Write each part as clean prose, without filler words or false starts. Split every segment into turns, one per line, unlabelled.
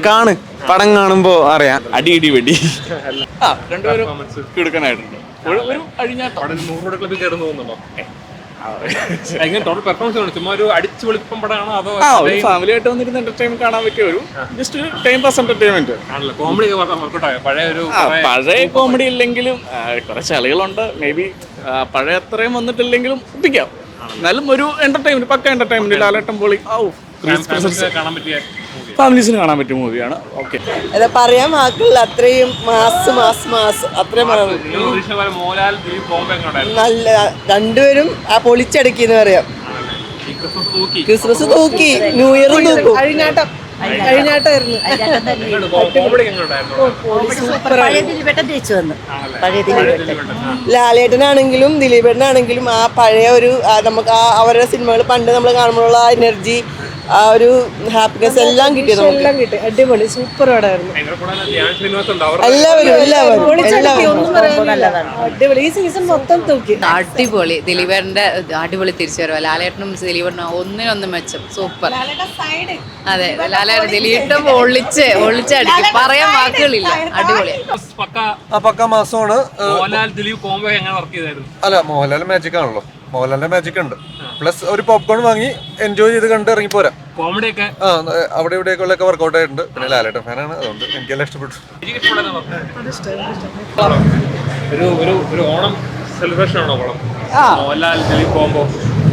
കാണ് പടം കാണുമ്പോ അറിയാം. അടി ഇടി വെടി രണ്ടുപേരും കിടക്കാനായിട്ടുണ്ട്. ഒരു അഴിഞ്ഞാട്ടം ഫാമിലി ആയിട്ട് വന്നിരുന്ന എന്റർടൈൻമെന്റ് കാണാൻ പറ്റിയ ഒരു ജസ്റ്റ് ടൈം പാസ് എന്റർടൈൻമെന്റ്. പഴയ കോമഡി ഇല്ലെങ്കിലും കുറച്ച് ആളുകളുണ്ട്, മേ ബി പഴയ അത്രയും വന്നിട്ടില്ലെങ്കിലും ഒപ്പിക്കാം. എന്നാലും ഒരു എന്റർടൈൻമെന്റ്, പക്ക എന്റർടൈൻമെന്റ്. ലാലേട്ടൻ പൊളി, ഫാമിലീസിന് കാണാൻ പറ്റിയ മൂവിയാണ്. ഓക്കെ,
പറയാൻ വാക്കുകളിൽ അത്രയും മാസ് അത്രയും നല്ല. രണ്ടുപേരും പൊളിച്ചടുക്കിന്ന് പറയാം. ക്രിസ്മസ് തൂക്കി, ന്യൂ ഇയറും തൂക്കും. ലാലേട്ടനാണെങ്കിലും ദിലീപേട്ടനാണെങ്കിലും ആ പഴയ ഒരു നമുക്ക് അവരുടെ സിനിമകൾ പണ്ട് നമ്മൾ കാണുമ്പോഴുള്ള ആ എനർജി, ആ ഒരു ഹാപ്പിനെസ് എല്ലാം കിട്ടി. അടിപൊളി, സൂപ്പർ പടമായിരുന്നു. അടിപൊളി. ഈ സീസൺ മൊത്തം തൂക്കി.
അടിപൊളി. ദിലീപേട്ടന്റെ അടിപൊളി തിരിച്ചുവരവ്. ലാലേട്ടനും ദിലീപേട്ടനും ഒന്നിനൊന്നും മെച്ചം. സൂപ്പർ. അതെ, ലാലേട്ടൻ ദിലീപും ഒളിച്ചടിക്കും, പറയാൻ വാക്കുകളില്ല. അടിപൊളി.
പക്ക മാസമാണ്. അല്ല, മോഹൻലാൽ മാജിക് ആണല്ലോ. മോഹൻലാലിന്റെ മാജിക് ഉണ്ട്. പ്ലസ് ഒരു പോപ്കോൺ വാങ്ങി എൻജോയ് ചെയ്ത് കണ്ട് ഇറങ്ങി പോരാ. കോമഡിയൊക്കെ അവിടെ ഇവിടെയൊക്കെ വർക്ക്ഔട്ട് ആയിട്ടുണ്ട്. പിന്നെ ലാലേട്ടൻ ഫാനാണ്, അതുകൊണ്ട് എനിക്കെല്ലാം ഇഷ്ടപ്പെട്ടു.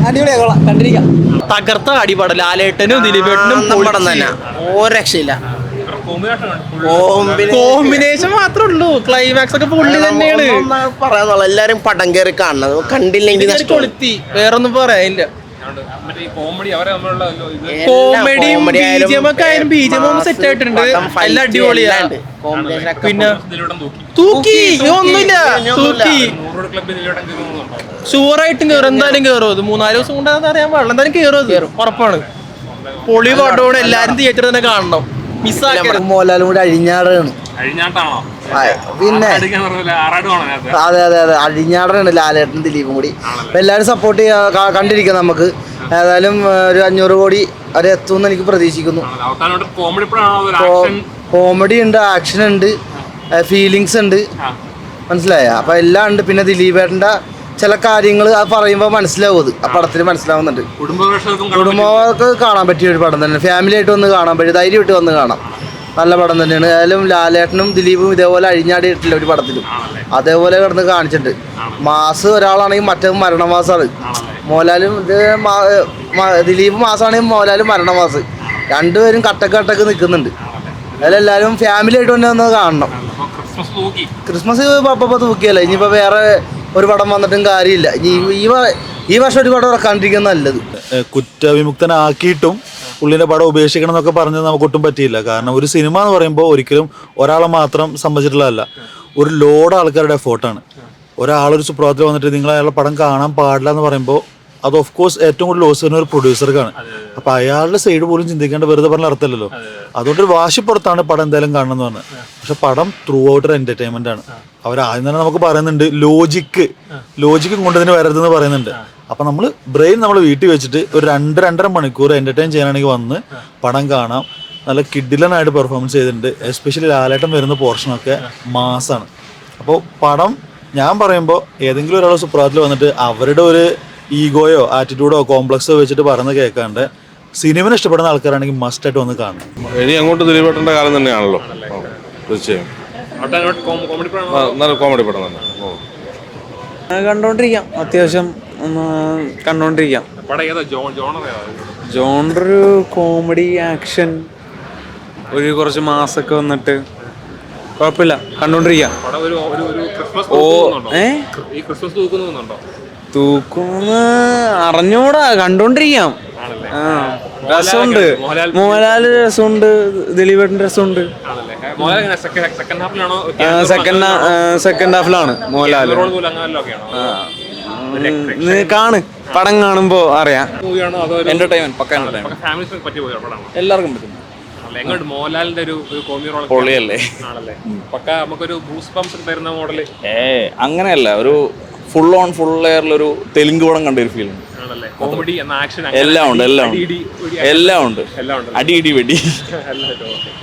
അടിപൊളിയാ, കണ്ടിരിക്കാം. തകർത്ത അടിപാട്. ലാലേട്ടനും ദിലീപേട്ടനും പടം തന്നെ, ഒരു രക്ഷയില്ല. കോമ്പിനേഷൻ മാത്രമേ ഉള്ളൂ. ക്ലൈമാക്സ് ഒക്കെ പുള്ളി തന്നെയാണ്.
പറയാന്നുള്ളു, എല്ലാരും പടം കയറി കാണുന്നത്. കണ്ടില്ലെങ്കിൽ
കൊളുത്തി, വേറൊന്നും പറയാനില്ല. കോമഡിയും ബിജിഎമൊക്കെ ആയാലും ബിജിഎം ഒന്ന് സെറ്റ് ആയിട്ടുണ്ട്. എല്ലാം അടിപൊളിയാണ്. പിന്നെ തൂക്കി ഒന്നുമില്ല, തൂക്കി ഷുവറായിട്ടും കയറും. എന്തായാലും കയറും. അത് 3-4 ദിവസം കൊണ്ടാന്ന് അറിയാൻ പാടില്ല, എന്തായാലും കയറും. അത് ഉറപ്പാണ്. പൊളി പാട്ടോടെ എല്ലാരും തിയേറ്ററിൽ തന്നെ കാണണം. മിസ്സാക്കരുത്.
മോഹൻലാലും കൂടെ അഴിഞ്ഞാടാണ്. പിന്നെ അതെ അഴിഞ്ഞാടാണ് ലാലേട്ടൻ ദിലീപും കൂടി. എല്ലാവരും സപ്പോർട്ട് ചെയ്യാ, കണ്ടിരിക്കാം. നമുക്ക് ഏതായാലും ഒരു 500 കോടി വരെ എത്തുമെന്ന് എനിക്ക് പ്രതീക്ഷിക്കുന്നു. കോമഡി ഉണ്ട്, ആക്ഷൻ ഉണ്ട്, ഫീലിങ്സ് ഉണ്ട്, മനസ്സിലായ? അപ്പൊ എല്ലാം ഉണ്ട്. പിന്നെ ദിലീപേട്ടന്റെ ചില കാര്യങ്ങൾ അത് പറയുമ്പോൾ മനസ്സിലാവും. അത് ആ പടത്തിന് മനസ്സിലാവുന്നുണ്ട്. കുടുംബങ്ങൾക്ക് കാണാൻ പറ്റിയ ഒരു പടം തന്നെ. ഫാമിലി ആയിട്ട് വന്ന് കാണാൻ പറ്റും, ധൈര്യമായിട്ട് വന്ന് കാണാം. നല്ല പടം തന്നെയാണ്. ഏതായാലും ലാലേട്ടനും ദിലീപും ഇതേപോലെ അഴിഞ്ഞാടിയിട്ടില്ല ഒരു പടത്തിലും. അതേപോലെ കിടന്ന് കാണിച്ചിട്ടുണ്ട്. മാസ് ഒരാളാണെങ്കിൽ മറ്റേ മരണമാസമാണ്. മോഹൻലാലും ദിലീപ് മാസമാണെങ്കിൽ മോഹൻലാലും മരണമാസ്. രണ്ടുപേരും കട്ടക്ക് നിൽക്കുന്നുണ്ട്. അതിലെല്ലാവരും ഫാമിലി ആയിട്ട് തന്നെ വന്ന് കാണണം. ക്രിസ്മസ് പപ്പ തൂക്കിയല്ല. ഇനിയിപ്പോൾ വേറെ ഒരു പടം വന്നിട്ടും കാര്യമില്ല. ഈ വർഷം ഒരു പടം ഇറക്കാണ്ടിരിക്കുന്നത് നല്ലത്.
കുറ്റവിമുക്തനാക്കിയിട്ടും പുള്ളിൻ്റെ പടം ഉപേക്ഷിക്കണം എന്നൊക്കെ പറഞ്ഞത് നമുക്കൊട്ടും പറ്റിയില്ല. കാരണം ഒരു സിനിമ എന്ന് പറയുമ്പോൾ ഒരിക്കലും ഒരാളെ മാത്രം സംബന്ധിച്ചിട്ടുള്ളതല്ല, ഒരു ലോഡ് ആൾക്കാരുടെ എഫോർട്ടാണ്. ഒരാളൊരു സുപ്രഭാതത്തിൽ വന്നിട്ട് നിങ്ങൾ അയാളുടെ പടം കാണാൻ പാടില്ല എന്ന് പറയുമ്പോൾ അത് ഓഫ് കോഴ്സ് ഏറ്റവും കൂടുതൽ ലോസ് വരുന്ന ഒരു പ്രൊഡ്യൂസർക്കാണ്. അപ്പോൾ അയാളുടെ സൈഡ് പോലും ചിന്തിക്കേണ്ട, വെറുതെ പറഞ്ഞ അർത്ഥമല്ലല്ലോ. അതുകൊണ്ടൊരു വാശിപ്പുറത്താണ് പടം എന്തായാലും കാണണം എന്ന് പറഞ്ഞത്. പക്ഷെ പടം ത്രൂ ഔട്ട് ഒരു എൻ്റർടൈൻമെൻ്റ് ആണ്. അവർ ആദ്യം തന്നെ നമുക്ക് പറയുന്നുണ്ട് ലോജിക്കും കൊണ്ടതിന് വരരുതെന്ന് പറയുന്നുണ്ട്. അപ്പം നമ്മൾ ബ്രെയിൻ നമ്മൾ വീട്ടിൽ വെച്ചിട്ട് ഒരു 2-2.5 മണിക്കൂർ എൻ്റർടൈൻ ചെയ്യാനാണെങ്കിൽ വന്ന് പടം കാണാം. നല്ല കിഡിലനായിട്ട് പെർഫോമൻസ് ചെയ്തിട്ടുണ്ട്. എസ്പെഷ്യലി ലാലേട്ടൻ വരുന്ന പോർഷനൊക്കെ മാസാണ്. അപ്പോൾ പടം ഞാൻ പറയുമ്പോൾ ഏതെങ്കിലും ഒരാൾ സുപ്രഭാതത്തിൽ വന്നിട്ട് അവരുടെ ഒരു ഈഗോയോ ആറ്റിറ്റ്യൂഡോ കോംപ്ലക്സോ വെച്ചിട്ട് പറയുന്നത് കേൾക്കാണ്ട് സിനിമ ഇഷ്ടപ്പെടുന്ന ആൾക്കാരാണെങ്കിൽ മസ്റ്റായിട്ട് വന്ന് കാണണം.
ഇനി അങ്ങോട്ട് ദിലീപേട്ടൻ്റെ കാലം തന്നെയാണല്ലോ. തീർച്ചയായും നല്ല കോമഡി പടം തന്നെ
കണ്ടോണ്ടിരിക്കാം. അത്യാവശ്യം കണ്ടോണ്ടിരിക്കാം. ജോണർ കോമഡി, ആക്ഷൻ, ഒരു കുറച്ച് മാസൊക്കെ വന്നിട്ട് കുഴപ്പമില്ല, കണ്ടോണ്ടിരിക്കാം. തൂക്കുന്ന് അറിഞ്ഞൂടാ, കണ്ടോണ്ടിരിക്കാം. രസമുണ്ട്. മോഹൻലാല് രസമുണ്ട്, ദിലീപേട്ടൻ്റെ രസമുണ്ട്. സെക്കൻഡ് ഹാഫിലാണ് മോഹൻലാല്. കാണ് പടം കാണുമ്പോ അറിയാം. എന്റർടൈൻമെന്റ്, പക്ക എന്റർടൈൻമെന്റ്, എല്ലാവർക്കും പറ്റും.
മോഹൻലാലിന്റെ ഒരു
പൊളിയല്ലേ?
പക്ക നമുക്കൊരു ബൂസ്റ്റ് പംപ്സ് തരുന്ന മോഡല്.
അങ്ങനെയല്ല, ഒരു ഫുൾ എയറിലൊരു തെലുങ്ക് പടം കണ്ട ഒരു ഫീലിംഗ്.
കോമഡി എന്ന ആക്ഷൻ
എല്ലാം ഉണ്ട് എല്ലാം ഉണ്ട്
അടി
എല്ലാം ഉണ്ട്
എല്ലാം ഉണ്ട്
അടി ഇടി വെടി
എല്ലാം ഉണ്ട്. Okay.